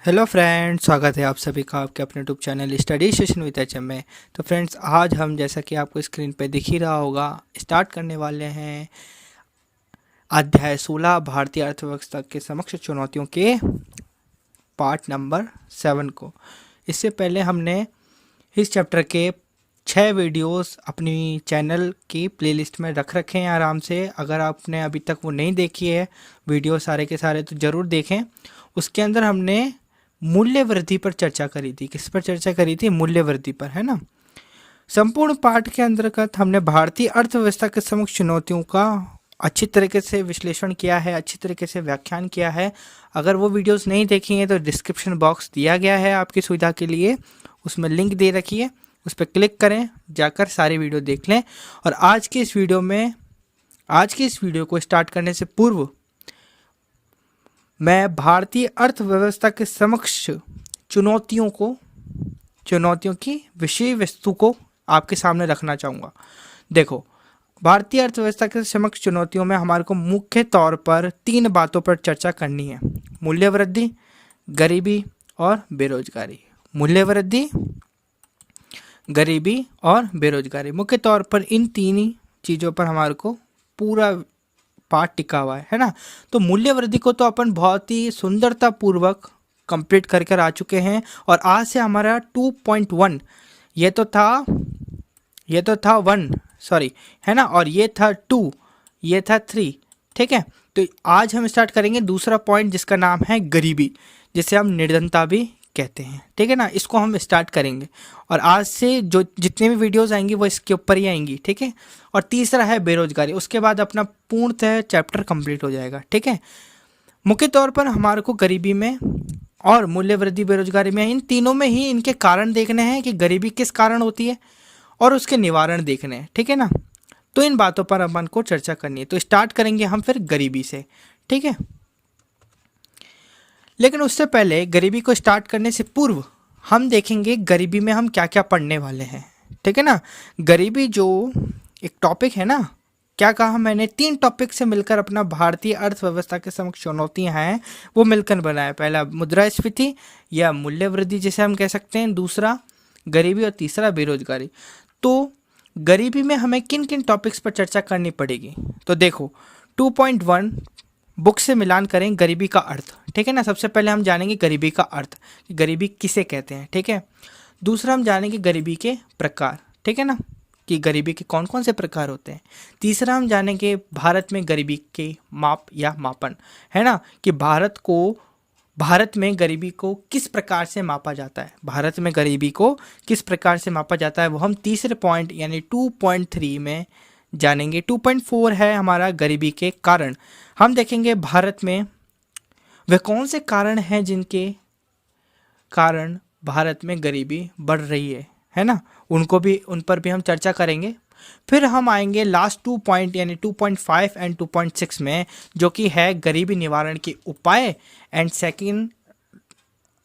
Hello friends, स्वागत है आप सभी का आपके अपने YouTube channel study session with HM में। तो फ्रेंड्स, आज हम जैसा कि आपको स्क्रीन पे दिख ही रहा होगा स्टार्ट करने वाले हैं अध्याय 16 भारतीय अर्थव्यवस्था के समक्ष चुनौतियों के पार्ट नंबर 7 को। इससे पहले हमने इस चैप्टर के 6 वीडियोस अपनी चैनल की प्लेलिस्ट में रख रखे हैं आराम से। अगर आपने अभी तक वो नहीं देखी है वीडियो सारे के सारे तो ज़रूर देखें। उसके अंदर हमने मूल्य वृद्धि पर चर्चा करी थी। किस पर चर्चा करी थी? मूल्य वृद्धि पर, है ना। संपूर्ण पाठ के अंतर्गत हमने भारतीय अर्थव्यवस्था के समक्ष चुनौतियों का अच्छी तरीके से विश्लेषण किया है, अच्छी तरीके से व्याख्यान किया है। अगर वो वीडियोस नहीं देखी हैं तो डिस्क्रिप्शन बॉक्स दिया गया है आपकी सुविधा के लिए, उसमें लिंक दे रखी है, उस पर क्लिक करें, जाकर सारी वीडियो देख लें। और आज की इस वीडियो को स्टार्ट करने से पूर्व मैं भारतीय अर्थव्यवस्था के समक्ष चुनौतियों की विषय वस्तु को आपके सामने रखना चाहूँगा। देखो, भारतीय अर्थव्यवस्था के समक्ष चुनौतियों में हमारे को मुख्य तौर पर 3 बातों पर चर्चा करनी है: मूल्य वृद्धि, गरीबी और बेरोजगारी। मूल्य वृद्धि, गरीबी और बेरोजगारी, मुख्य तौर पर इन 3 चीज़ों पर हमारे को पूरा पार्ट टिका हुआ है ना। तो मूल्य वृद्धि को तो अपन बहुत ही सुंदरता पूर्वक कंप्लीट कर आ चुके हैं। और आज से हमारा 2.1 ये तो था 1 सॉरी, है ना, और ये था 2, ये था 3, ठीक है। तो आज हम स्टार्ट करेंगे दूसरा पॉइंट जिसका नाम है गरीबी, जिसे हम निर्धनता भी कहते हैं, ठीक है ना। इसको हम स्टार्ट करेंगे और आज से जो जितने भी वीडियोस आएंगी वो इसके ऊपर ही आएंगी, ठीक है। और तीसरा है बेरोजगारी, उसके बाद अपना पूर्णतः चैप्टर कंप्लीट हो जाएगा, ठीक है। मुख्य तौर पर हमारे को गरीबी में और मूल्य वृद्धि बेरोजगारी में, इन तीनों में ही इनके कारण देखने हैं कि गरीबी किस कारण होती है और उसके निवारण देखने हैं, ठीक है ना। तो इन बातों पर अपन को चर्चा करनी है। तो स्टार्ट करेंगे हम फिर गरीबी से, ठीक है। लेकिन उससे पहले गरीबी को स्टार्ट करने से पूर्व हम देखेंगे गरीबी में हम क्या क्या पढ़ने वाले हैं, ठीक है ना। गरीबी जो एक टॉपिक है ना, क्या कहा मैंने, 3 टॉपिक से मिलकर अपना भारतीय अर्थव्यवस्था के समक्ष चुनौतियां हैं वो मिलकर बनाया। पहला मुद्रास्फीति या मूल्य वृद्धि जिसे हम कह सकते हैं, दूसरा गरीबी और तीसरा बेरोजगारी। तो गरीबी में हमें किन किन टॉपिक्स पर चर्चा करनी पड़ेगी? तो देखो, 2.1 बुक से मिलान करें गरीबी का अर्थ, ठीक है ना। सबसे पहले हम जानेंगे गरीबी का अर्थ, गरीबी किसे कहते हैं, ठीक है। दूसरा हम जानेंगे गरीबी के प्रकार, ठीक है ना, कि गरीबी के कौन कौन से प्रकार होते हैं। तीसरा हम जानेंगे भारत में गरीबी के माप या मापन, है ना, कि भारत में गरीबी को किस प्रकार से मापा जाता है। भारत में गरीबी को किस प्रकार से मापा जाता है वो हम तीसरे पॉइंट यानी 2.3 में जानेंगे। 2.4 है हमारा गरीबी के कारण। हम देखेंगे भारत में वे कौन से कारण हैं जिनके कारण भारत में गरीबी बढ़ रही है ना, उन पर भी हम चर्चा करेंगे। फिर हम आएंगे लास्ट 2 पॉइंट यानी 2.5 एंड 2.6 में, जो कि है गरीबी निवारण के उपाय एंड सेकंड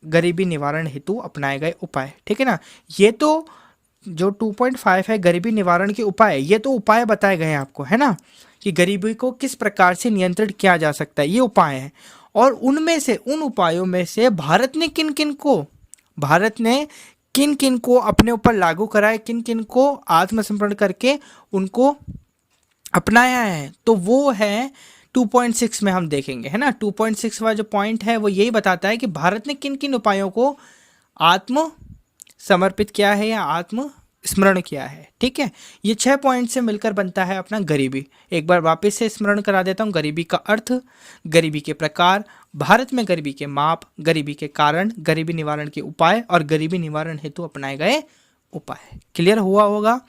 गरीबी निवारण हेतु अपनाए गए उपाय, ठीक है ना। ये तो जो 2.5 है गरीबी निवारण के उपाय, ये तो उपाय बताए गए हैं आपको, है ना, कि गरीबी को किस प्रकार से नियंत्रित किया जा सकता है, ये उपाय हैं। और उन उपायों में से भारत ने किन किन को अपने ऊपर लागू कराए, किन किन को आत्मसमर्पण करके उनको अपनाया है, तो वो है 2.6 में हम देखेंगे, है ना। 2.6 वाला जो पॉइंट है वो यही बताता है कि भारत ने किन किन उपायों को आत्म समर्पित किया है या आत्म स्मरण किया है, ठीक है। ये 6 पॉइंट से मिलकर बनता है अपना गरीबी। एक बार वापस से स्मरण करा देता हूँ। गरीबी का अर्थ, गरीबी के प्रकार, भारत में गरीबी के माप, गरीबी के कारण, गरीबी निवारण के उपाय और गरीबी निवारण हेतु अपनाए गए उपाय। क्लियर हुआ होगा।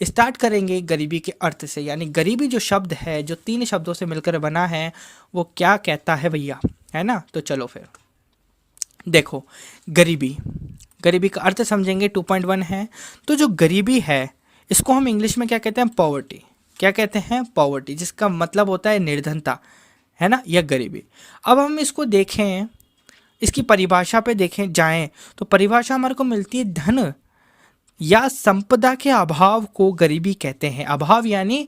स्टार्ट करेंगे गरीबी के अर्थ से, यानी गरीबी जो शब्द है, जो 3 शब्दों से मिलकर बना है, वो क्या कहता है भैया, है ना। तो चलो फिर देखो, गरीबी का अर्थ समझेंगे। 2.1 है तो जो गरीबी है इसको हम इंग्लिश में क्या कहते हैं? पॉवर्टी। क्या कहते हैं? पॉवर्टी, जिसका मतलब होता है निर्धनता, है ना, या गरीबी। अब हम इसको देखें, इसकी परिभाषा पे देखें जाएं तो परिभाषा हमारे को मिलती है धन या संपदा के अभाव को गरीबी कहते हैं। अभाव यानी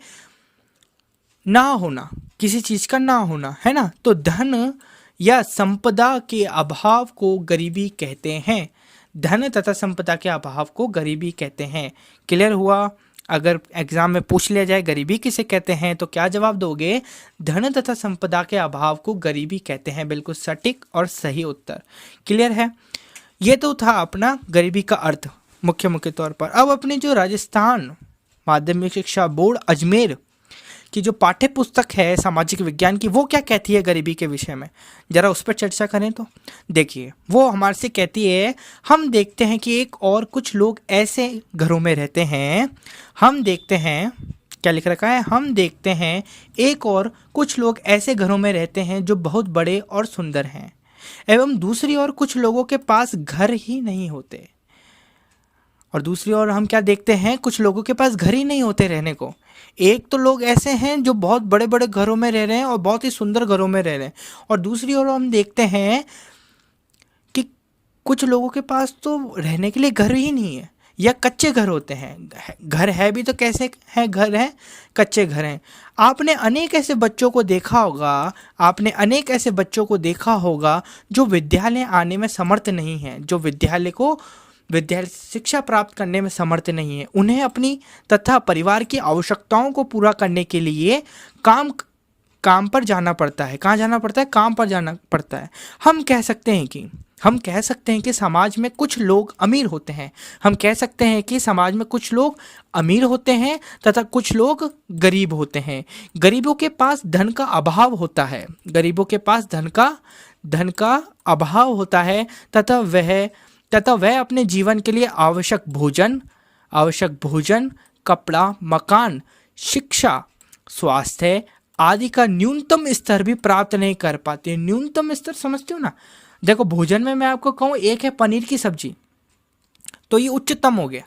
ना होना, किसी चीज़ का ना होना, है ना। तो धन या संपदा के अभाव को गरीबी कहते हैं। धन तथा संपदा के अभाव को गरीबी कहते हैं। क्लियर हुआ? अगर एग्जाम में पूछ लिया जाए गरीबी किसे कहते हैं तो क्या जवाब दोगे? धन तथा संपदा के अभाव को गरीबी कहते हैं। बिल्कुल सटीक और सही उत्तर। क्लियर है? ये तो था अपना गरीबी का अर्थ मुख्य तौर पर। अब अपनी जो राजस्थान माध्यमिक शिक्षा बोर्ड अजमेर की जो पाठ्य पुस्तक है सामाजिक विज्ञान की, वो क्या कहती है गरीबी के विषय में, जरा उस पर चर्चा करें। तो देखिए वो हमारे से कहती है, हम देखते हैं कि एक और कुछ लोग ऐसे घरों में रहते हैं। हम देखते हैं, क्या लिख रखा है, हम देखते हैं एक और कुछ लोग ऐसे घरों में रहते हैं जो बहुत बड़े और सुंदर हैं, एवं दूसरी ओर कुछ लोगों के पास घर ही नहीं होते। और दूसरी ओर हम क्या देखते हैं, कुछ लोगों के पास घर ही नहीं होते रहने को। एक तो लोग ऐसे हैं जो बहुत बड़े बड़े घरों में रह रहे हैं और बहुत ही सुंदर घरों में रह रहे हैं, और दूसरी ओर हम देखते हैं कि कुछ लोगों के पास तो रहने के लिए घर ही नहीं है, या कच्चे घर होते हैं। घर है भी तो कैसे है, घर है कच्चे घर हैं। आपने अनेक ऐसे बच्चों को देखा होगा जो विद्यालय आने में समर्थ नहीं हैं, जो विद्यालय शिक्षा प्राप्त करने में समर्थ नहीं है। उन्हें अपनी तथा परिवार की आवश्यकताओं को पूरा करने के लिए काम पर जाना पड़ता है। कहाँ जाना पड़ता है? काम पर जाना पड़ता है। हम कह सकते हैं कि समाज में कुछ लोग अमीर होते हैं। हम कह सकते हैं कि समाज में कुछ लोग अमीर होते हैं तथा कुछ लोग गरीब होते हैं। गरीबों के पास धन का अभाव होता है। गरीबों के पास धन का अभाव होता है तथा वह अपने जीवन के लिए आवश्यक भोजन, कपड़ा, मकान, शिक्षा, स्वास्थ्य आदि का न्यूनतम स्तर भी प्राप्त नहीं कर पाते। न्यूनतम स्तर समझते हो ना? देखो भोजन में मैं आपको कहूँ, एक है पनीर की सब्जी, तो ये उच्चतम हो गया,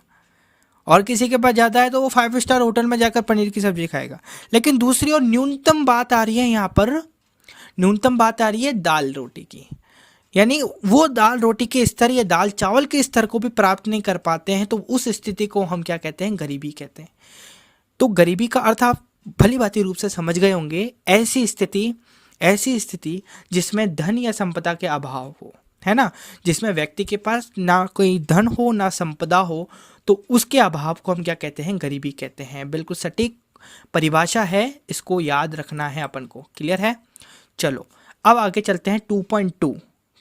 और किसी के पास ज़्यादा है तो वो 5 स्टार होटल में जाकर पनीर की सब्जी खाएगा। लेकिन दूसरी ओर न्यूनतम बात आ रही है यहाँ पर, न्यूनतम बात आ रही है दाल रोटी की, यानी वो दाल रोटी के स्तर या दाल चावल के स्तर को भी प्राप्त नहीं कर पाते हैं। तो उस स्थिति को हम क्या कहते हैं? गरीबी कहते हैं। तो गरीबी का अर्थ आप भली भांति रूप से समझ गए होंगे। ऐसी स्थिति जिसमें धन या संपदा के अभाव हो, है ना, जिसमें व्यक्ति के पास ना कोई धन हो ना संपदा हो, तो उसके अभाव को हम क्या कहते हैं? गरीबी कहते हैं। बिल्कुल सटीक परिभाषा है, इसको याद रखना है अपन को। क्लियर है? चलो अब आगे चलते हैं 2.2।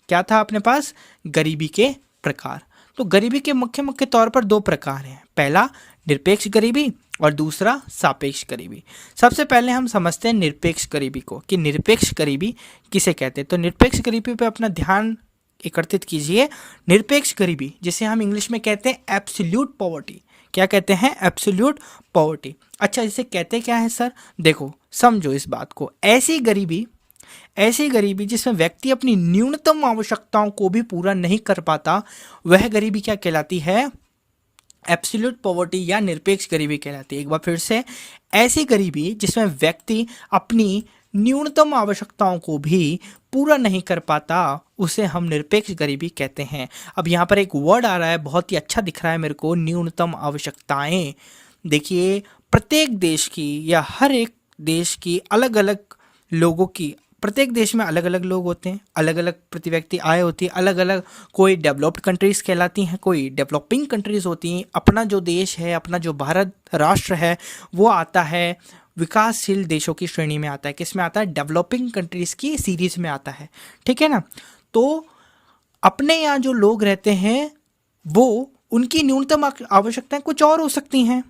क्या था अपने पास? गरीबी के प्रकार। तो गरीबी के मुख्य तौर पर 2 प्रकार हैं। पहला निरपेक्ष गरीबी और दूसरा सापेक्ष गरीबी। सबसे पहले हम समझते हैं निरपेक्ष गरीबी को, कि निरपेक्ष गरीबी किसे कहते हैं। तो निरपेक्ष गरीबी पे अपना ध्यान एकत्रित कीजिए। निरपेक्ष गरीबी जिसे हम इंग्लिश में कहते हैं एब्सोल्यूट पॉवर्टी। क्या कहते हैं? Absolute poverty. अच्छा, इसे कहते क्या है सर? देखो समझो इस बात को। ऐसी गरीबी जिसमें व्यक्ति अपनी न्यूनतम आवश्यकताओं को भी पूरा नहीं कर पाता, वह गरीबी क्या कहलाती है? एब्सोल्यूट पॉवर्टी या निरपेक्ष गरीबी कहलाती है। एक बार फिर से, ऐसी गरीबी जिसमें व्यक्ति अपनी न्यूनतम आवश्यकताओं को भी पूरा नहीं कर पाता, उसे हम निरपेक्ष गरीबी कहते हैं। अब यहाँ पर एक वर्ड आ रहा है, बहुत ही अच्छा दिख रहा है मेरे को, न्यूनतम आवश्यकताएं। देखिए प्रत्येक देश की या हर एक देश की अलग अलग लोगों की, प्रत्येक देश में अलग अलग लोग होते हैं, अलग अलग प्रति व्यक्ति आय होती है, अलग अलग, कोई डेवलप्ड कंट्रीज़ कहलाती हैं, कोई डेवलपिंग कंट्रीज़ होती हैं। अपना जो देश है, अपना जो भारत राष्ट्र है, वो आता है विकासशील देशों की श्रेणी में आता है। किस में आता है? डेवलपिंग कंट्रीज़ की सीरीज में आता है। ठीक है ना? तो अपने यहाँ जो लोग रहते हैं वो, उनकी न्यूनतम आवश्यकताएं कुछ और हो सकती हैं।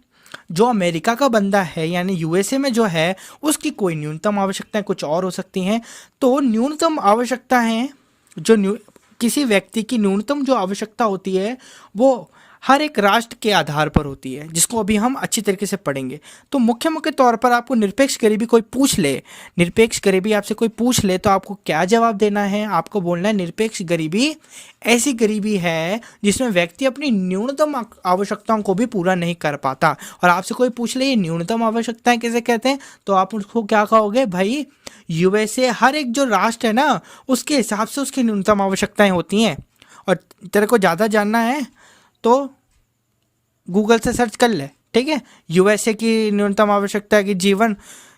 जो अमेरिका का बंदा है यानी यूएसए में जो है, उसकी कोई न्यूनतम आवश्यकताएं कुछ और हो सकती हैं। तो न्यूनतम आवश्यकताएं जो किसी व्यक्ति की न्यूनतम जो आवश्यकता होती है वो हर एक राष्ट्र के आधार पर होती है, जिसको अभी हम अच्छी तरीके से पढ़ेंगे। तो मुख्य तौर पर आपको निरपेक्ष गरीबी कोई पूछ ले, निरपेक्ष गरीबी आपसे कोई पूछ ले, तो आपको क्या जवाब देना है? आपको बोलना है निरपेक्ष गरीबी ऐसी गरीबी है जिसमें व्यक्ति अपनी न्यूनतम आवश्यकताओं को भी पूरा नहीं कर पाता। और आपसे कोई पूछ ले ये न्यूनतम आवश्यकताएं किसे कहते हैं, तो आप उसको क्या कहोगे? भाई यूएसए, हर एक जो राष्ट्र है ना, उसके हिसाब से उसकी न्यूनतम आवश्यकताएं होती हैं। और तेरे को ज़्यादा जानना है तो गूगल से सर्च कर ले। ठीक है? यूएसए की न्यूनतम आवश्यकता है कि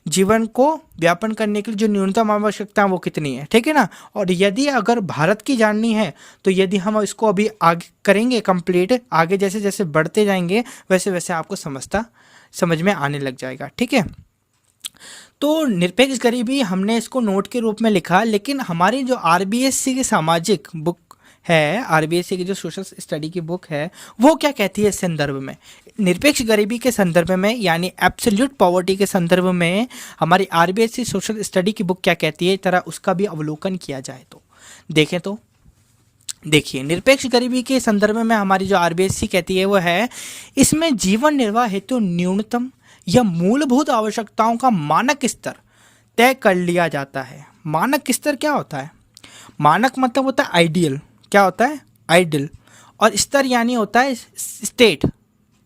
जीवन को व्यापन करने के लिए जो न्यूनतम आवश्यकता है वो कितनी है, ठीक है ना। और यदि अगर भारत की जाननी है तो यदि हम इसको अभी आगे करेंगे कंप्लीट, आगे जैसे जैसे बढ़ते जाएंगे वैसे वैसे आपको समझ में आने लग जाएगा, ठीक है। तो निरपेक्ष गरीबी हमने इसको नोट के रूप में लिखा, लेकिन हमारी जो आरबीएससी की सामाजिक बुक है, आरबीएससी की जो सोशल स्टडी की बुक है, वो क्या कहती है इस संदर्भ में, निरपेक्ष गरीबी के संदर्भ में यानी एब्सोल्यूट पॉवर्टी के संदर्भ में हमारी आरबीएससी सोशल स्टडी की बुक क्या कहती है, तरह उसका भी अवलोकन किया जाए तो देखें। तो देखिए, निरपेक्ष गरीबी के संदर्भ में हमारी जो आरबीएससी कहती है वो है, इसमें जीवन निर्वाह हेतु न्यूनतम या मूलभूत आवश्यकताओं का मानक स्तर तय कर लिया जाता है। मानक स्तर क्या होता है? मानक मतलब होता है आइडियल, क्या होता है? आइडियल। और स्तर यानी होता है स्टेट,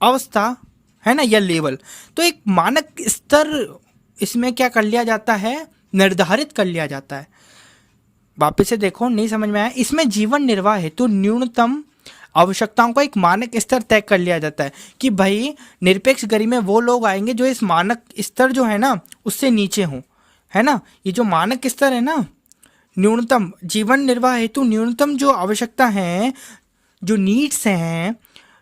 अवस्था, है ना, या लेवल। तो एक मानक स्तर इसमें क्या कर लिया जाता है? निर्धारित कर लिया जाता है। वापस से देखो, नहीं समझ में आया? इसमें जीवन निर्वाह हेतु न्यूनतम आवश्यकताओं का एक मानक स्तर तय कर लिया जाता है कि भाई निरपेक्ष गरीबी में वो लोग आएंगे जो इस मानक स्तर जो है ना उससे नीचे हों, है ना। ये जो मानक स्तर है ना, न्यूनतम जीवन निर्वाह हेतु न्यूनतम जो आवश्यकता है, जो नीड्स हैं,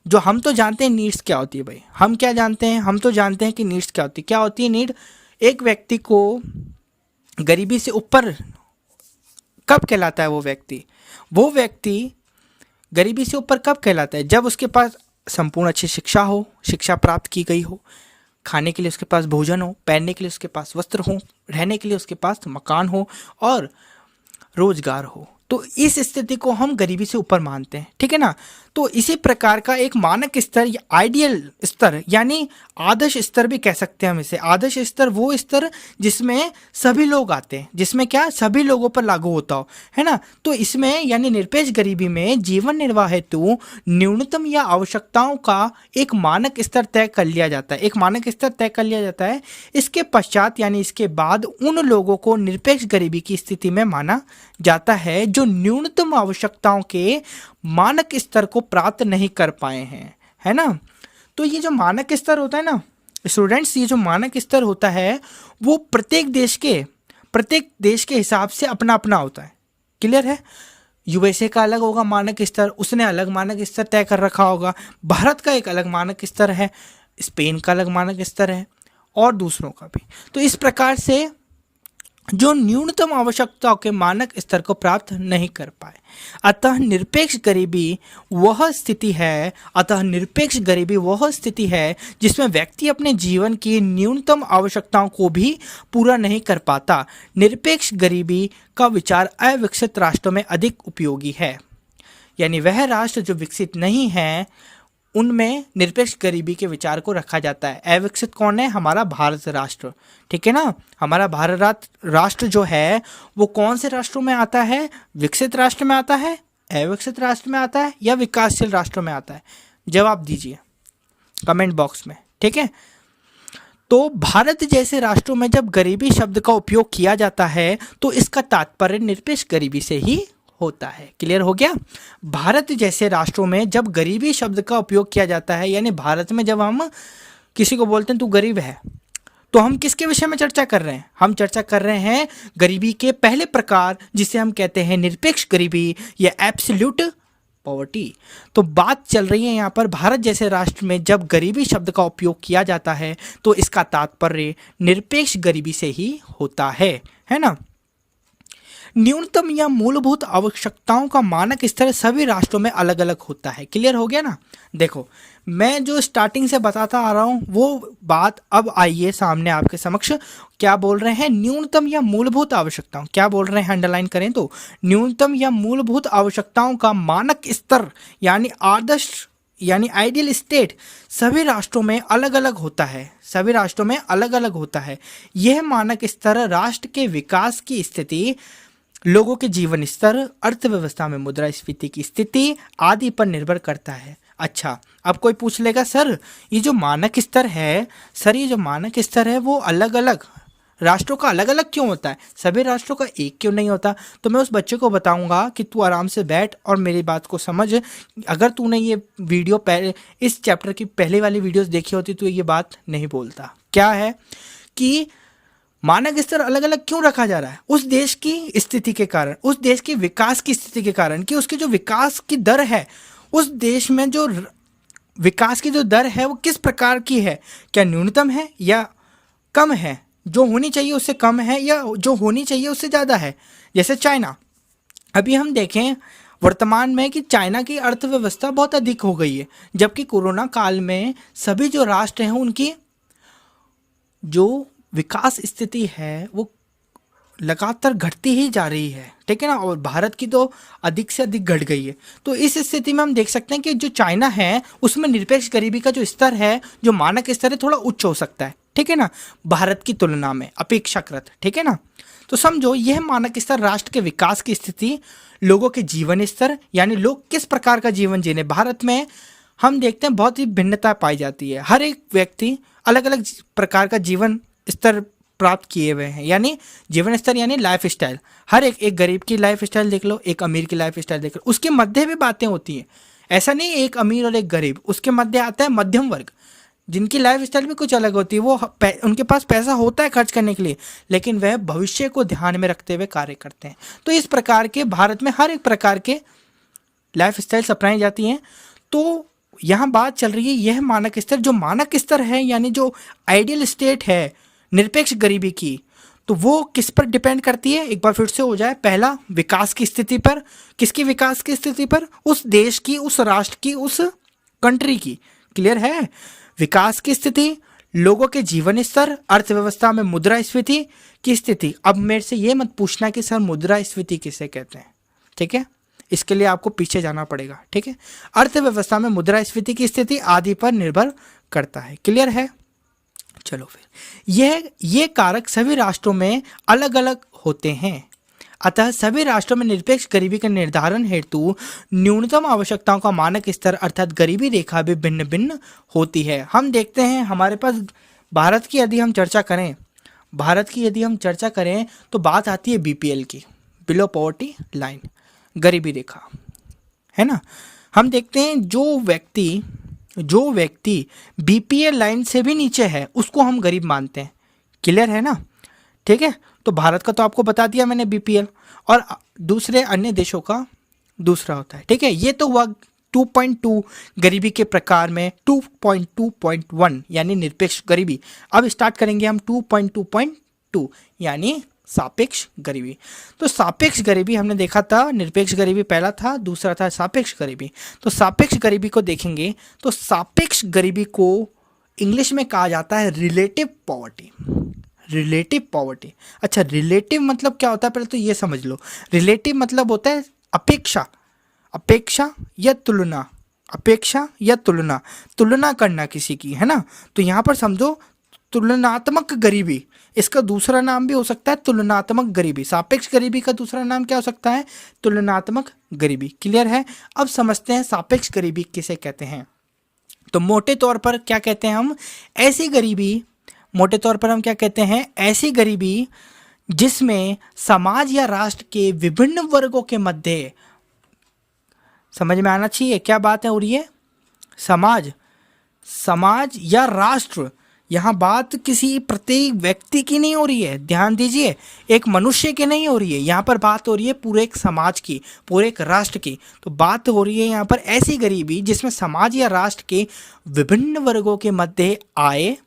जो हम तो जानते हैं नीड्स क्या होती है भाई, हम क्या जानते हैं? हम तो जानते हैं कि नीड्स क्या होती है। क्या होती है नीड? एक व्यक्ति को गरीबी से ऊपर कब कहलाता है? वो व्यक्ति गरीबी से ऊपर कब कहलाता है? जब उसके पास संपूर्ण अच्छी शिक्षा हो, शिक्षा प्राप्त की गई हो, खाने के लिए उसके पास भोजन हो, पहनने के लिए उसके पास वस्त्र हो, रहने के लिए उसके पास मकान हो और रोजगार हो। तो इस स्थिति को हम गरीबी से ऊपर मानते हैं, ठीक है ना। तो इसी प्रकार का एक मानक स्तर या आइडियल स्तर यानी आदर्श स्तर भी कह सकते हैं हम इसे। आदर्श स्तर वो स्तर जिसमें सभी लोग आते हैं, जिसमें क्या सभी लोगों पर लागू होता हो, है ना। तो इसमें यानी निरपेक्ष गरीबी में जीवन निर्वाह हेतु न्यूनतम या आवश्यकताओं का एक मानक स्तर तय कर लिया जाता है, एक मानक स्तर तय कर लिया जाता है। इसके पश्चात यानी इसके बाद उन लोगों को निरपेक्ष गरीबी की स्थिति में माना जाता है जो न्यूनतम आवश्यकताओं के मानक स्तर को प्राप्त नहीं कर पाए हैं, है ना। तो ये जो मानक स्तर होता है ना स्टूडेंट्स, ये जो मानक स्तर होता है वो प्रत्येक देश के हिसाब से अपना अपना होता है। क्लियर है? यूएसए का अलग होगा मानक स्तर, उसने अलग मानक स्तर तय कर रखा होगा। भारत का एक अलग मानक स्तर है, स्पेन का अलग मानक स्तर है और दूसरों का भी। तो इस प्रकार से जो न्यूनतम आवश्यकताओं के मानक स्तर को प्राप्त नहीं कर पाए, अतः निरपेक्ष गरीबी वह स्थिति है जिसमें व्यक्ति अपने जीवन की न्यूनतम आवश्यकताओं को भी पूरा नहीं कर पाता। निरपेक्ष गरीबी का विचार अविकसित राष्ट्रों में अधिक उपयोगी है, यानी वह राष्ट्र जो विकसित नहीं है उनमें निरपेक्ष गरीबी के विचार को रखा जाता है। अविकसित कौन है? हमारा भारत राष्ट्र, ठीक है ना। हमारा भारत राष्ट्र जो है वो कौन से राष्ट्रों में आता है? विकसित राष्ट्र में आता है, अविकसित राष्ट्र में आता है या विकासशील राष्ट्रों में आता है? जवाब दीजिए कमेंट बॉक्स में, ठीक है। तो भारत जैसे राष्ट्रों में जब गरीबी शब्द का उपयोग किया जाता है तो इसका तात्पर्य निरपेक्ष गरीबी से ही होता है। क्लियर हो गया? भारत जैसे राष्ट्रों में जब गरीबी शब्द का उपयोग किया जाता है, यानी भारत में जब हम किसी को बोलते हैं तू गरीब है, तो हम किसके विषय में चर्चा कर रहे हैं? हम चर्चा कर रहे हैं गरीबी के पहले प्रकार जिसे हम कहते हैं निरपेक्ष गरीबी या एब्सोल्यूट पॉवर्टी। तो बात चल रही है यहाँ पर भारत जैसे राष्ट्र में जब गरीबी शब्द का उपयोग किया जाता है तो इसका तात्पर्य निरपेक्ष गरीबी से ही होता है ना। न्यूनतम या मूलभूत आवश्यकताओं का मानक स्तर सभी राष्ट्रों में अलग अलग होता है। क्लियर हो गया ना? देखो, मैं जो स्टार्टिंग से बताता आ रहा हूँ वो बात अब आइए सामने आपके समक्ष। क्या बोल रहे हैं? न्यूनतम या मूलभूत आवश्यकताओं, क्या बोल रहे हैं? अंडरलाइन करें तो न्यूनतम या मूलभूत आवश्यकताओं का मानक स्तर यानी आदर्श यानी आइडियल स्टेट सभी राष्ट्रों में अलग अलग होता है, सभी राष्ट्रों में अलग अलग होता है। यह मानक स्तर राष्ट्र के विकास की स्थिति, लोगों के जीवन स्तर, अर्थव्यवस्था में मुद्रास्फीति की स्थिति आदि पर निर्भर करता है। अच्छा, अब कोई पूछ लेगा सर ये जो मानक स्तर है वो अलग अलग राष्ट्रों का अलग अलग क्यों होता है, सभी राष्ट्रों का एक क्यों नहीं होता? तो मैं उस बच्चे को बताऊंगा कि तू आराम से बैठ और मेरी बात को समझ। अगर तूने ये वीडियो पहले इस चैप्टर की पहले वाली वीडियोस देखी होती तो ये बात नहीं बोलता। क्या है कि मानक स्तर अलग अलग क्यों रखा जा रहा है? उस देश की स्थिति के कारण, उस देश के विकास की स्थिति के कारण, कि उसकी जो विकास की दर है, उस देश में जो विकास की जो दर है वो किस प्रकार की है, क्या न्यूनतम है या कम है, जो होनी चाहिए उससे कम है या जो होनी चाहिए उससे ज़्यादा है। जैसे चाइना, अभी हम देखें वर्तमान में कि चाइना की अर्थव्यवस्था बहुत अधिक हो गई है, जबकि कोरोना काल में सभी जो राष्ट्र हैं उनकी जो विकास स्थिति है वो लगातार घटती ही जा रही है, ठीक है ना। और भारत की तो अधिक से अधिक घट गई है। तो इस स्थिति में हम देख सकते हैं कि जो चाइना है उसमें निरपेक्ष गरीबी का जो स्तर है, जो मानक स्तर है, थोड़ा उच्च हो सकता है, ठीक है ना, भारत की तुलना में अपेक्षाकृत, ठीक है ना। तो समझो यह मानक स्तर राष्ट्र के विकास की स्थिति, लोगों के जीवन स्तर, यानी लोग किस प्रकार का जीवन जीने। भारत में हम देखते हैं बहुत ही भिन्नता पाई जाती है, हर एक व्यक्ति अलग अलग प्रकार का जीवन स्तर प्राप्त किए हुए हैं, यानी जीवन स्तर यानी लाइफ स्टाइल। हर एक गरीब की लाइफ स्टाइल देख लो, एक अमीर की लाइफ स्टाइल देख लो, उसके मध्य भी बातें होती हैं। ऐसा नहीं एक अमीर और एक गरीब, उसके मध्य आता है मध्यम वर्ग, जिनकी लाइफ स्टाइल भी कुछ अलग होती है। वो उनके पास पैसा होता है खर्च करने के लिए, लेकिन वह भविष्य को ध्यान में रखते हुए कार्य करते हैं। तो इस प्रकार के भारत में हर एक प्रकार के लाइफ स्टाइल्स अपनाई जाती हैं। तो यहाँ बात चल रही है यह मानक स्तर, जो मानक स्तर है यानी जो आइडियल स्टेट है निरपेक्ष गरीबी की, तो वो किस पर डिपेंड करती है? एक बार फिर से हो जाए, पहला विकास की स्थिति पर। किसकी विकास की स्थिति पर? उस देश की, उस राष्ट्र की, उस कंट्री की। क्लियर है? विकास की स्थिति, लोगों के जीवन स्तर, अर्थव्यवस्था में मुद्रास्फीति की स्थिति। अब मेरे से ये मत पूछना कि सर मुद्रास्फीति किसे कहते हैं, ठीक है, इसके लिए आपको पीछे जाना पड़ेगा, ठीक है। अर्थव्यवस्था में मुद्रास्फीति की स्थिति आदि पर निर्भर करता है। क्लियर है? चलो फिर ये कारक सभी राष्ट्रों में अलग अलग होते हैं, अतः सभी राष्ट्रों में निरपेक्ष गरीबी के निर्धारण हेतु न्यूनतम आवश्यकताओं का मानक स्तर अर्थात गरीबी रेखा भी भिन्न भिन्न होती है। हम देखते हैं हमारे पास भारत की यदि हम चर्चा करें तो बात आती है बीपीएल की, बिलो पॉवर्टी लाइन, गरीबी रेखा, है ना। हम देखते हैं जो व्यक्ति बीपीएल लाइन से भी नीचे है उसको हम गरीब मानते हैं। क्लियर है ना? ठीक है, तो भारत का तो आपको बता दिया मैंने बीपीएल, और दूसरे अन्य देशों का दूसरा होता है, ठीक है। ये तो हुआ 2.2 गरीबी के प्रकार में 2.2.1 यानी निरपेक्ष गरीबी। अब स्टार्ट करेंगे हम 2.2.2 यानी सापेक्ष गरीबी। तो सापेक्ष गरीबी हमने देखा था, निरपेक्ष गरीबी पहला था, दूसरा था सापेक्ष गरीबी। तो सापेक्ष गरीबी को देखेंगे तो सापेक्ष गरीबी को इंग्लिश में कहा जाता है रिलेटिव पॉवर्टी। रिलेटिव पॉवर्टी, अच्छा रिलेटिव मतलब क्या होता है पहले तो ये समझ लो। रिलेटिव मतलब होता है अपेक्षा या तुलना, तुलना करना किसी की, है ना। तो यहाँ पर समझो तुलनात्मक गरीबी, इसका दूसरा नाम भी हो सकता है तुलनात्मक गरीबी। सापेक्ष गरीबी का दूसरा नाम क्या हो सकता है? तुलनात्मक गरीबी। क्लियर है? अब समझते हैं सापेक्ष गरीबी किसे कहते हैं। तो मोटे तौर पर क्या कहते हैं हम? ऐसी गरीबी, मोटे तौर पर हम क्या कहते हैं? ऐसी गरीबी जिसमें समाज या राष्ट्र के विभिन्न वर्गों के मध्य, समझ में आना चाहिए क्या बात है। और ये समाज या राष्ट्र, यहाँ बात किसी प्रत्येक व्यक्ति की नहीं हो रही है, ध्यान दीजिए, एक मनुष्य की नहीं हो रही है, यहाँ पर बात हो रही है पूरे एक समाज की, पूरे एक राष्ट्र की। तो बात हो रही है यहाँ पर ऐसी गरीबी जिसमें समाज या राष्ट्र के विभिन्न वर्गों के मध्य आय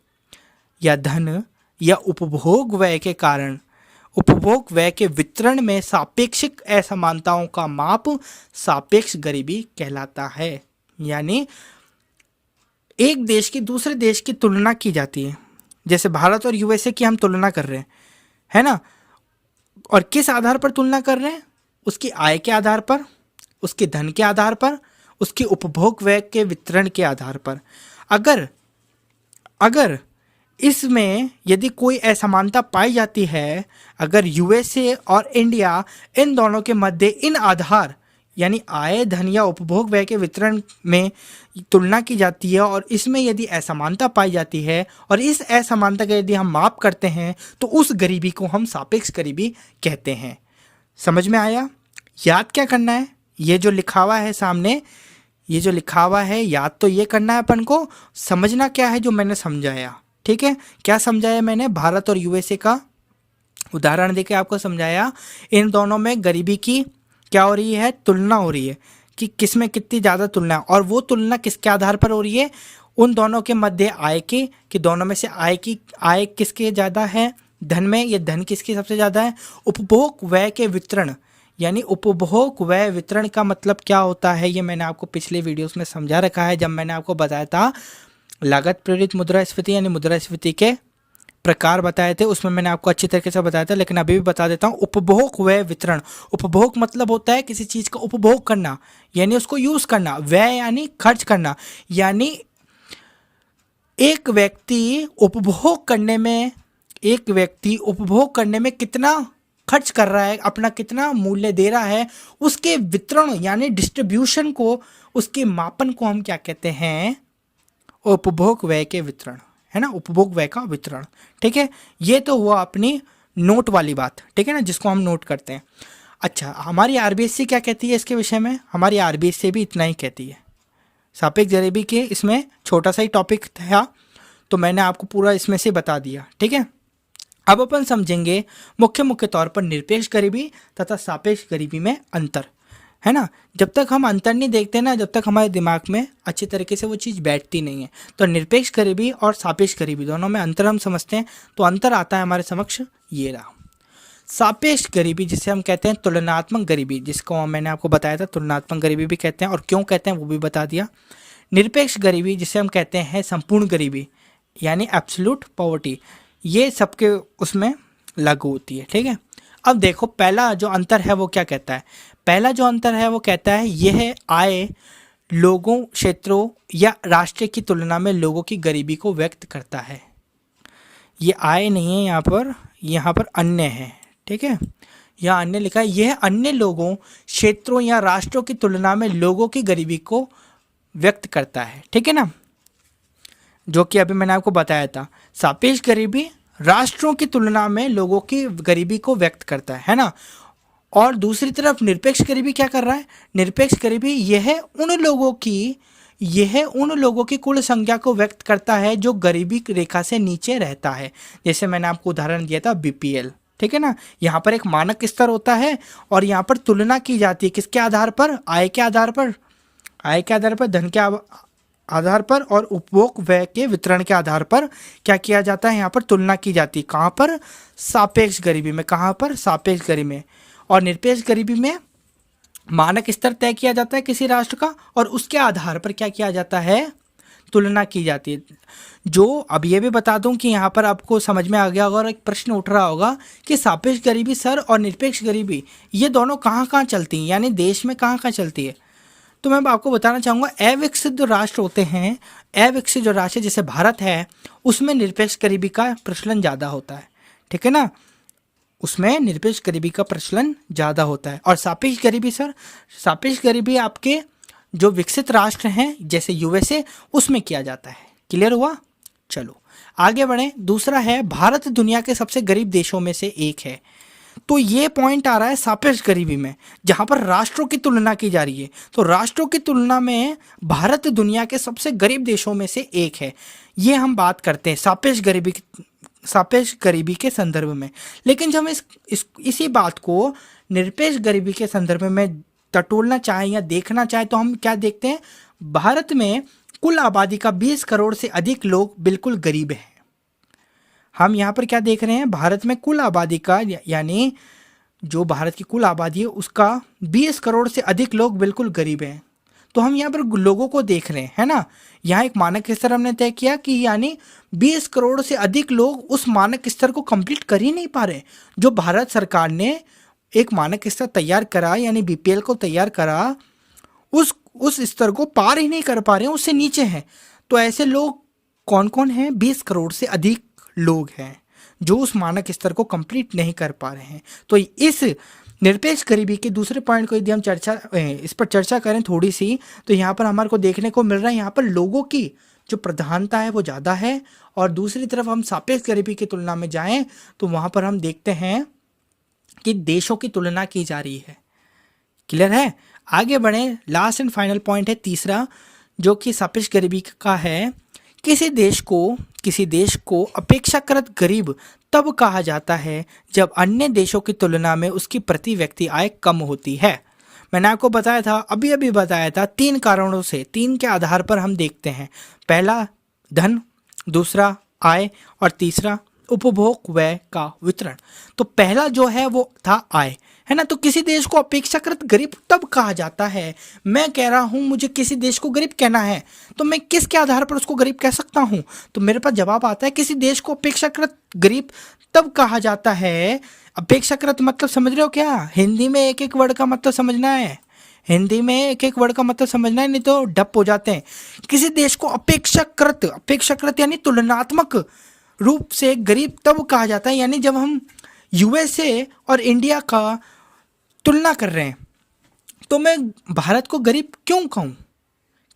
या धन या उपभोग व्यय के कारण उपभोग व्यय के वितरण में सापेक्षिक असमानताओं का माप सापेक्ष गरीबी कहलाता है। यानी एक देश की दूसरे देश की तुलना की जाती है, जैसे भारत और यूएसए की हम तुलना कर रहे हैं, है ना। और किस आधार पर तुलना कर रहे हैं? उसकी आय के आधार पर, उसके धन के आधार पर, उसके उपभोग व्यय के वितरण के आधार पर। अगर इसमें यदि कोई असमानता पाई जाती है, अगर यूएसए और इंडिया इन दोनों के मध्य इन आधार यानी आय, धन या उपभोग व्यय के वितरण में तुलना की जाती है और इसमें यदि असमानता पाई जाती है और इस असमानता का यदि हम माप करते हैं तो उस गरीबी को हम सापेक्ष गरीबी कहते हैं। समझ में आया? याद क्या करना है? ये जो लिखा हुआ है सामने, ये जो लिखा हुआ है याद तो ये करना है अपन को, समझना क्या है जो मैंने समझाया। ठीक है, क्या समझाया मैंने? भारत और यूएसए का उदाहरण देके आपको समझाया, इन दोनों में गरीबी की क्या हो रही है, तुलना हो रही है कि किस में कितनी ज़्यादा तुलना है, और वो तुलना किसके आधार पर हो रही है, उन दोनों के मध्य आय की, कि दोनों में से आय किसके ज़्यादा है धन में, ये धन किसकी सबसे ज़्यादा है। उपभोग व्यय के वितरण, यानी उपभोग व्यय वितरण का मतलब क्या होता है, ये मैंने आपको पिछले वीडियोस में समझा रखा है, जब मैंने आपको बताया था लागत प्रेरित मुद्रास्फीति यानी मुद्रास्फीति के प्रकार बताए थे, उसमें मैंने आपको अच्छी तरीके से बताया था, लेकिन अभी भी बता देता हूँ। उपभोग व्यय वितरण, उपभोग मतलब होता है किसी चीज़ का उपभोग करना यानी उसको यूज़ करना, व्यय यानी खर्च करना, यानी एक व्यक्ति उपभोग करने में कितना खर्च कर रहा है, अपना कितना मूल्य दे रहा है, उसके वितरण यानी डिस्ट्रीब्यूशन को, उसके मापन को हम क्या कहते हैं, उपभोग व्यय के वितरण, है ना, उपभोग व्यय का वितरण। ठीक है, ये तो हुआ अपनी नोट वाली बात, ठीक है ना, जिसको हम नोट करते हैं। अच्छा, हमारी आरबीएससी क्या कहती है इसके विषय में, हमारी आरबीएससी भी इतना ही कहती है। सापेक्ष गरीबी के इसमें छोटा सा ही टॉपिक था, तो मैंने आपको पूरा इसमें से बता दिया। ठीक है, अब अपन समझेंगे मुख्य तौर पर निरपेक्ष गरीबी तथा सापेक्ष गरीबी में अंतर, है ना। जब तक हम अंतर नहीं देखते ना, जब तक हमारे दिमाग में अच्छी तरीके से वो चीज़ बैठती नहीं है। तो निरपेक्ष गरीबी और सापेक्ष गरीबी दोनों में अंतर हम समझते हैं, तो अंतर आता है हमारे समक्ष ये रहा। सापेक्ष गरीबी जिसे हम कहते हैं तुलनात्मक गरीबी, जिसको मैंने आपको बताया था तुलनात्मक गरीबी भी कहते हैं, और क्यों कहते हैं वो भी बता दिया। निरपेक्ष गरीबी जिसे हम कहते हैं संपूर्ण गरीबी यानी एब्सोल्यूट पॉवर्टी, ये सबके उसमें लागू होती है। ठीक है, अब देखो पहला जो अंतर है वो क्या कहता है, पहला जो अंतर है वो कहता है यह आय लोगों, क्षेत्रों या राष्ट्र की तुलना में लोगों की गरीबी को व्यक्त करता है। ये आय नहीं है यहाँ पर अन्य है। ठीक है, यहाँ अन्य लिखा है, यह अन्य लोगों, क्षेत्रों या राष्ट्रों की तुलना में लोगों की गरीबी को व्यक्त करता है। ठीक है ना, जो कि अभी मैंने आपको बताया था। सापेक्ष गरीबी राष्ट्रों की तुलना में लोगों की गरीबी को व्यक्त करता है ना। और दूसरी तरफ निरपेक्ष गरीबी क्या कर रहा है, निरपेक्ष गरीबी यह उन लोगों की कुल संख्या को व्यक्त करता है जो गरीबी रेखा से नीचे रहता है। जैसे मैंने आपको उदाहरण दिया था बीपीएल। ठीक है ना, यहाँ पर एक मानक स्तर होता है और यहाँ पर तुलना की जाती है किसके आधार पर, आय के आधार पर, धन के आधार पर और उपभोग व्यय के वितरण के आधार पर क्या किया जाता है, यहाँ पर तुलना की जाती है। कहाँ पर, सापेक्ष गरीबी में। कहाँ पर, सापेक्ष गरीबी में। और निरपेक्ष गरीबी में मानक स्तर तय किया जाता है किसी राष्ट्र का और उसके आधार पर क्या किया जाता है, तुलना की जाती है। जो अब ये भी बता दूं कि यहाँ पर आपको समझ में आ गया होगा और एक प्रश्न उठ रहा होगा कि सापेक्ष गरीबी सर और निरपेक्ष गरीबी ये दोनों कहाँ कहाँ चलती हैं, यानी देश में कहाँ कहाँ चलती है। तो मैं आपको बताना चाहूँगा, अविकसित जो राष्ट्र होते हैं, अविकसित जो राष्ट्र जैसे भारत है, उसमें निरपेक्ष गरीबी का प्रचलन ज़्यादा होता है। ठीक है ना, उसमें निरपेक्ष गरीबी का प्रचलन ज़्यादा होता है। और सापेक्ष गरीबी सर, सापेक्ष गरीबी आपके जो विकसित राष्ट्र हैं जैसे यूएसए, उसमें किया जाता है। क्लियर हुआ, चलो आगे बढ़ें। दूसरा है, भारत दुनिया के सबसे गरीब देशों में से एक है। तो ये पॉइंट आ रहा है सापेक्ष गरीबी में, जहां पर राष्ट्रों की तुलना की जा रही है। तो राष्ट्रों की तुलना में भारत दुनिया के सबसे गरीब देशों में से एक है। ये हम बात करते हैं सापेक्ष गरीबी के संदर्भ में। लेकिन जब हम इसी बात को निरपेक्ष गरीबी के संदर्भ में टटोलना चाहें या देखना चाहें तो हम क्या देखते हैं, भारत में कुल आबादी का 20 करोड़ से अधिक लोग बिल्कुल गरीब हैं। हम यहाँ पर क्या देख रहे हैं, भारत में कुल आबादी का, यानी जो भारत की कुल आबादी है उसका 20 करोड़ से अधिक लोग बिल्कुल गरीब हैं। तो हम यहाँ पर लोगों को देख रहे हैं, है ना। यहाँ एक मानक स्तर हमने तय किया कि यानी 20 करोड़ से अधिक लोग उस मानक स्तर को कंप्लीट कर ही नहीं पा रहे। जो भारत सरकार ने एक मानक स्तर तैयार करा, यानी बीपीएल को तैयार करा, उस स्तर को पार ही नहीं कर पा रहे हैं, उससे नीचे हैं। तो ऐसे लोग कौन कौन हैं, 20 करोड़ से अधिक लोग हैं जो उस मानक स्तर को कंप्लीट नहीं कर पा रहे हैं। तो इस निरपेक्ष गरीबी के दूसरे पॉइंट को यदि हम इस पर चर्चा करें थोड़ी सी, तो यहाँ पर हमारे को देखने को मिल रहा है, यहाँ पर लोगों की जो प्रधानता है वो ज़्यादा है। और दूसरी तरफ हम सापेक्ष गरीबी की तुलना में जाएं तो वहाँ पर हम देखते हैं कि देशों की तुलना की जा रही है। क्लियर है, आगे बढ़ें। लास्ट एंड फाइनल पॉइंट है तीसरा, जो कि सापेक्ष गरीबी का है किसी देश को अपेक्षाकृत गरीब तब कहा जाता है जब अन्य देशों की तुलना में उसकी प्रति व्यक्ति आय कम होती है। मैंने आपको बताया था, अभी अभी बताया था, 3 कारणों से, 3 के आधार पर हम देखते हैं। पहला धन, दूसरा आय और तीसरा उपभोग व्यय का वितरण। तो पहला जो है वो था आय, है ना। तो किसी देश को अपेक्षाकृत गरीब तब कहा जाता है, मैं कह रहा हूं मुझे किसी देश को गरीब कहना है, तो मैं किसके आधार पर उसको गरीब कह सकता हूं? तो मेरे पास जवाब आता है, किसी देश को अपेक्षाकृत गरीब तब कहा जाता है। अपेक्षाकृत मतलब समझ रहे हो क्या? हिंदी में एक एक वर्ड का मतलब समझना है, हिंदी में एक एक वर्ड का मतलब समझना है, नहीं तो डप हो जाते हैं। किसी देश को अपेक्षाकृत, अपेक्षाकृत यानी तुलनात्मक रूप से गरीब तब कहा जाता है, यानी जब हम यूएसए और इंडिया का तुलना कर रहे हैं, तो मैं भारत को गरीब क्यों कहूँ?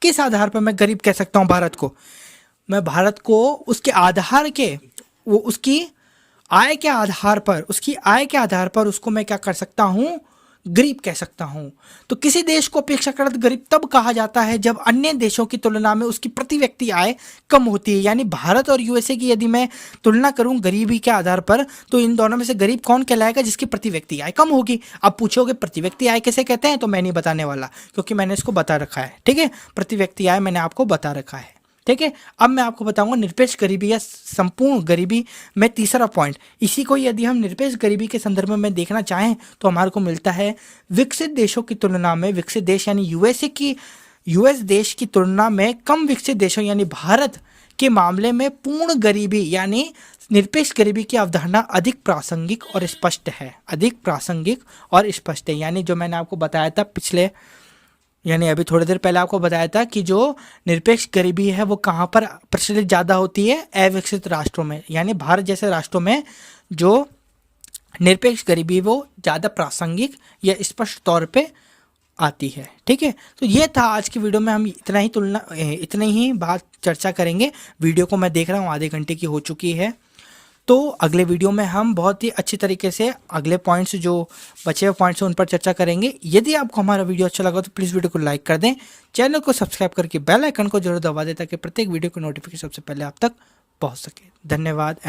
किस आधार पर मैं गरीब कह सकता हूँ भारत को? मैं भारत को उसके आधार के, वो उसकी आय के आधार पर, उसकी आय के आधार पर उसको मैं क्या कर सकता हूँ? गरीब कह सकता हूँ। तो किसी देश को अपेक्षाकृत गरीब तब कहा जाता है जब अन्य देशों की तुलना में उसकी प्रति व्यक्ति आय कम होती है। यानी भारत और यूएसए की यदि मैं तुलना करूँ गरीबी के आधार पर, तो इन दोनों में से गरीब कौन कहलाएगा? जिसकी प्रति व्यक्ति आय कम होगी। अब पूछोगे प्रति व्यक्ति आय कैसे कहते हैं, तो मैं नहीं बताने वाला, क्योंकि मैंने इसको बता रखा है। ठीक है, प्रति व्यक्ति आय मैंने आपको बता रखा है। ठीक है, अब मैं आपको बताऊंगा निरपेक्ष गरीबी या संपूर्ण गरीबी में तीसरा पॉइंट। इसी को यदि हम निरपेक्ष गरीबी के संदर्भ में देखना चाहें तो हमारे को मिलता है विकसित देशों की तुलना में, विकसित देश यानी यूएस देश की तुलना में कम विकसित देशों यानी भारत के मामले में पूर्ण गरीबी यानी निरपेक्ष गरीबी की अवधारणा अधिक प्रासंगिक और स्पष्ट है। अधिक प्रासंगिक और स्पष्ट है, यानी जो मैंने आपको बताया था पिछले, यानी अभी थोड़ी देर पहले आपको बताया था कि जो निरपेक्ष गरीबी है वो कहाँ पर प्रचलित ज़्यादा होती है? अविकसित राष्ट्रों में, यानी भारत जैसे राष्ट्रों में जो निरपेक्ष गरीबी वो ज़्यादा प्रासंगिक या स्पष्ट तौर पे आती है। ठीक है, तो ये था आज की वीडियो में, हम इतनी ही बात चर्चा करेंगे। वीडियो को मैं देख रहा हूँ आधे घंटे की हो चुकी है, तो अगले वीडियो में हम बहुत ही अच्छी तरीके से अगले पॉइंट्स, जो बचे हुए पॉइंट्स हैं उन पर चर्चा करेंगे। यदि आपको हमारा वीडियो अच्छा लगा तो प्लीज़ वीडियो को लाइक कर दें, चैनल को सब्सक्राइब करके बेल आइकन को जरूर दबा दें ताकि प्रत्येक वीडियो की नोटिफिकेशन सबसे पहले आप तक पहुंच सके। धन्यवाद।